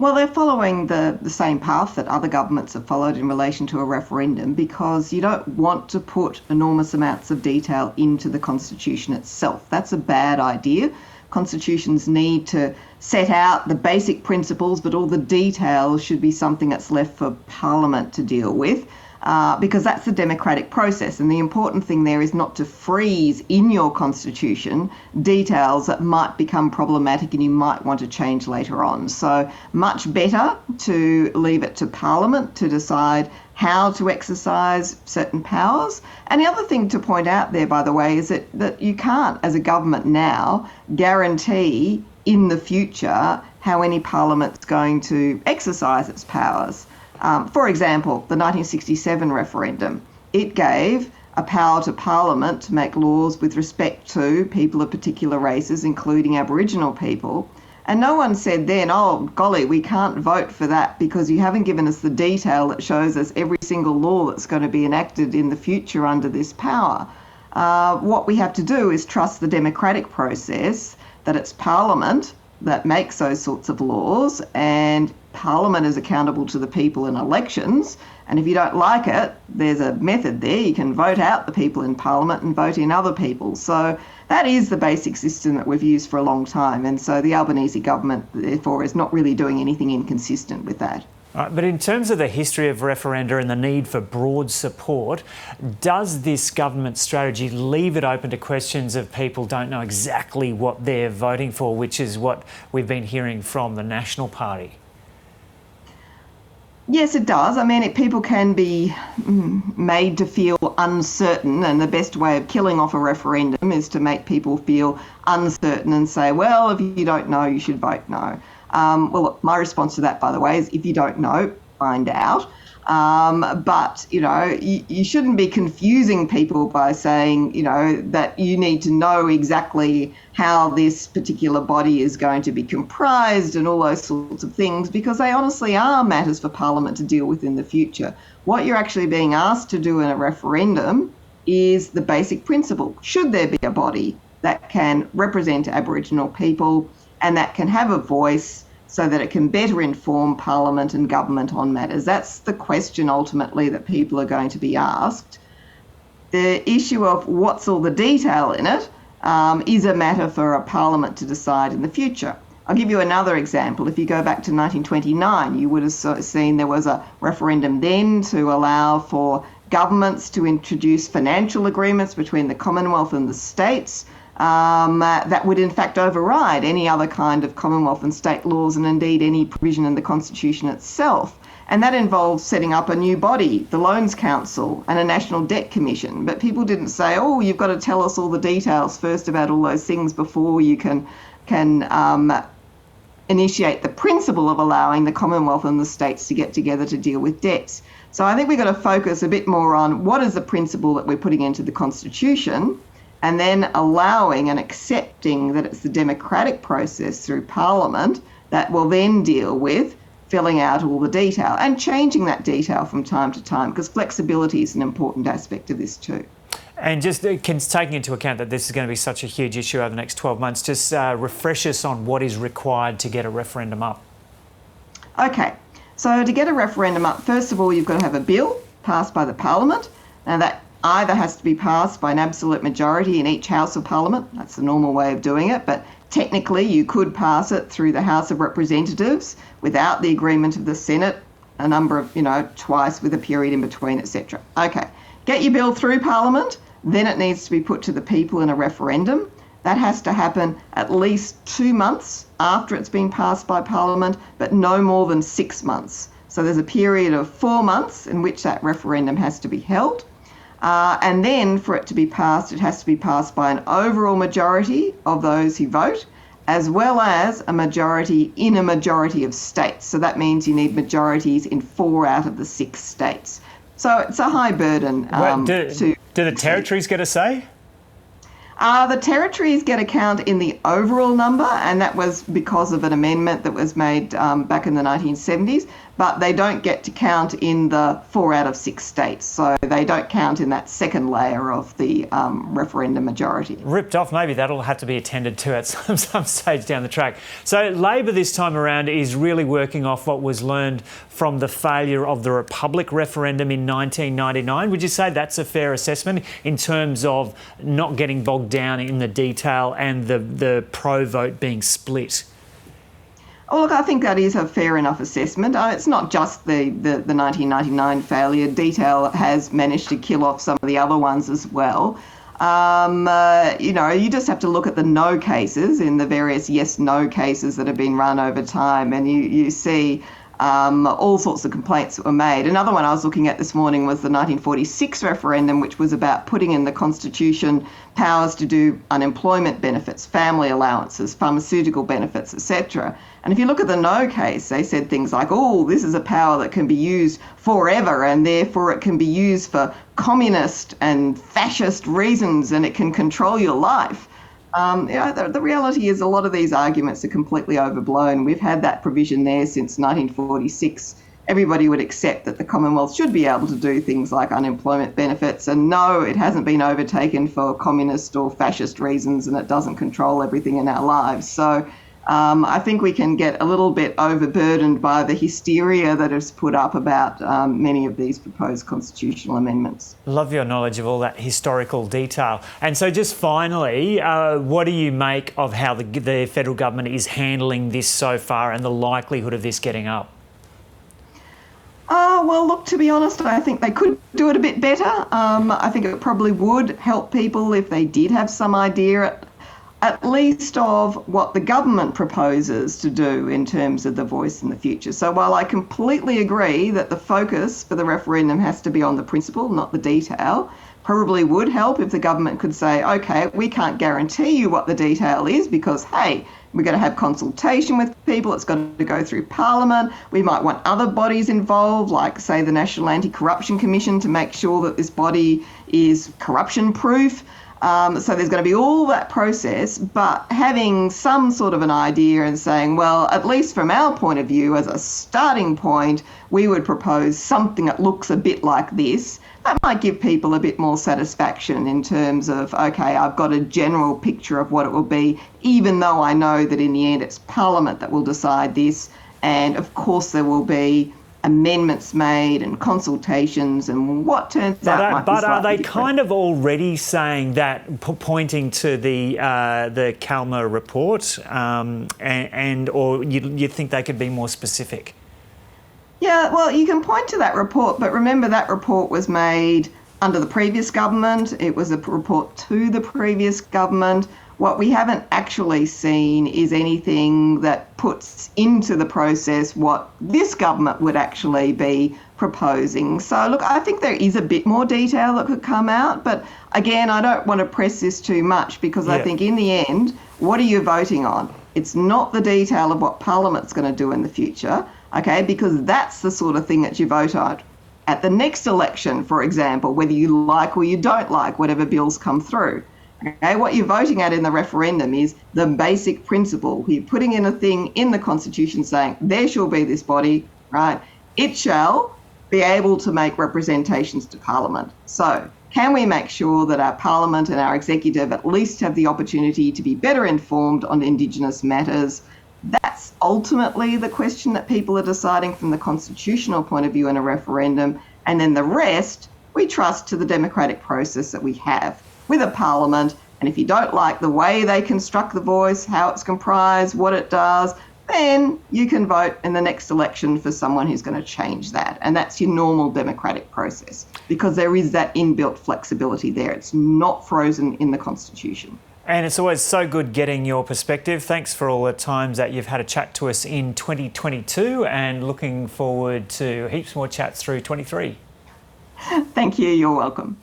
Well, they're following the same path that other governments have followed in relation to a referendum, because you don't want to put enormous amounts of detail into the Constitution itself. That's a bad idea. Constitutions need to set out the basic principles, but all the details should be something that's left for Parliament to deal with. Because that's the democratic process. And the important thing there is not to freeze in your constitution details that might become problematic and you might want to change later on. So much better to leave it to Parliament to decide how to exercise certain powers. And the other thing to point out there, by the way, is that you can't, as a government now, guarantee in the future how any Parliament's going to exercise its powers. For example, the 1967 referendum, it gave a power to Parliament to make laws with respect to people of particular races, including Aboriginal people. And no one said then, oh, golly, we can't vote for that because you haven't given us the detail that shows us every single law that's going to be enacted in the future under this power. What we have to do is trust the democratic process, that it's Parliament that makes those sorts of laws, and Parliament is accountable to the people in elections. And if you don't like it, there's a method there. You can vote out the people in Parliament and vote in other people. So that is the basic system that we've used for a long time. And so the Albanese government, therefore, is not really doing anything inconsistent with that. But in terms of the history of referenda and the need for broad support, does this government strategy leave it open to questions of people don't know exactly what they're voting for, which is what we've been hearing from the National Party? Yes, it does. I mean, people can be made to feel uncertain, and the best way of killing off a referendum is to make people feel uncertain and say, well, if you don't know, you should vote no. Well, look, my response to that, by the way, is if you don't know, find out. But, you shouldn't be confusing people by saying, that you need to know exactly how this particular body is going to be comprised and all those sorts of things, because they honestly are matters for Parliament to deal with in the future. What you're actually being asked to do in a referendum is the basic principle. Should there be a body that can represent Aboriginal people and that can have a voice so that it can better inform Parliament and government on matters? That's the question ultimately that people are going to be asked. The issue of what's all the detail in it is a matter for a Parliament to decide in the future. I'll give you another example. If you go back to 1929, you would have seen there was a referendum then to allow for governments to introduce financial agreements between the Commonwealth and the states that would in fact override any other kind of Commonwealth and state laws, and indeed any provision in the Constitution itself. And that involves setting up a new body, the Loans Council, and a National Debt Commission. But people didn't say, oh, you've got to tell us all the details first about all those things before you can initiate the principle of allowing the Commonwealth and the states to get together to deal with debts. So I think we've got to focus a bit more on what is the principle that we're putting into the Constitution, and then allowing and accepting that it's the democratic process through Parliament that will then deal with filling out all the detail and changing that detail from time to time, because flexibility is an important aspect of this too. And just taking into account that this is going to be such a huge issue over the next 12 months, just refresh us on what is required to get a referendum up. Okay, so to get a referendum up, first of all, you've got to have a bill passed by the Parliament. Now that either has to be passed by an absolute majority in each House of Parliament. That's the normal way of doing it. But technically, you could pass it through the House of Representatives without the agreement of the Senate, a number of, twice with a period in between, etc. Okay, get your bill through Parliament. Then it needs to be put to the people in a referendum. That has to happen at least 2 months after it's been passed by Parliament, but no more than 6 months. So there's a period of 4 months in which that referendum has to be held. And then for it to be passed, it has to be passed by an overall majority of those who vote, as well as a majority in a majority of states. So that means you need majorities in 4 out of the 6 states. So it's a high burden. Do the territories get a say? The territories get a count in the overall number, and that was because of an amendment that was made back in the 1970s, but they don't get to count in the 4 out of 6 states. So they don't count in that second layer of the referendum majority. Ripped off. Maybe that'll have to be attended to at some stage down the track. So Labor this time around is really working off what was learned from the failure of the Republic referendum in 1999. Would you say that's a fair assessment in terms of not getting bogged down in the detail and the pro vote being split? Oh, look, I think that is a fair enough assessment. It's not just the 1999 failure. Detail has managed to kill off some of the other ones as well. You just have to look at the no cases in the various yes-no cases that have been run over time, and you see all sorts of complaints that were made. Another one I was looking at this morning was the 1946 referendum, which was about putting in the Constitution powers to do unemployment benefits, family allowances, pharmaceutical benefits, etc. And if you look at the no case, they said things like, oh, this is a power that can be used forever, and therefore it can be used for communist and fascist reasons, and it can control your life. The reality is a lot of these arguments are completely overblown. We've had that provision there since 1946. Everybody would accept that the Commonwealth should be able to do things like unemployment benefits. And no, it hasn't been overtaken for communist or fascist reasons, and it doesn't control everything in our lives. So I think we can get a little bit overburdened by the hysteria that is put up about many of these proposed constitutional amendments. Love your knowledge of all that historical detail. And so just finally, what do you make of how the federal government is handling this so far and the likelihood of this getting up? Well, look, to be honest, I think they could do it a bit better. I think it probably would help people if they did have some idea at least of what the government proposes to do in terms of the voice in the future. So while I completely agree that the focus for the referendum has to be on the principle, not the detail, probably would help if the government could say, okay, we can't guarantee you what the detail is because, hey, we're going to have consultation with people, it's got to go through Parliament, we might want other bodies involved, like, say, the National Anti-Corruption Commission, to make sure that this body is corruption-proof. So there's going to be all that process, but having some sort of an idea and saying, well, at least from our point of view, as a starting point, we would propose something that looks a bit like this. That might give people a bit more satisfaction in terms of, okay, I've got a general picture of what it will be, even though I know that in the end it's Parliament that will decide this. And of course there will be amendments made and consultations, and what turns out might be But are they different. kind of already saying that, pointing to the Calma report, or you think they could be more specific? Yeah, well, you can point to that report, but remember that report was made under the previous government. It was a report to the previous government. What we haven't actually seen is anything that puts into the process what this government would actually be proposing. So, look, I think there is a bit more detail that could come out. But again, I don't want to press this too much because I think in the end, what are you voting on? It's not the detail of what Parliament's going to do in the future, okay, because that's the sort of thing that you vote on. At the next election, for example, whether you like or you don't like whatever bills come through. Okay, what you're voting at in the referendum is the basic principle. You're putting in a thing in the Constitution saying there shall be this body, right? It shall be able to make representations to Parliament. So can we make sure that our Parliament and our executive at least have the opportunity to be better informed on Indigenous matters? That's ultimately the question that people are deciding from the constitutional point of view in a referendum. And then the rest, we trust to the democratic process that we have with a Parliament. And if you don't like the way they construct the voice, how it's comprised, what it does, then you can vote in the next election for someone who's going to change that. And that's your normal democratic process because there is that inbuilt flexibility there. It's not frozen in the Constitution. And it's always so good getting your perspective. Thanks for all the times that you've had a chat to us in 2022 and looking forward to heaps more chats through 23. Thank you. You're welcome.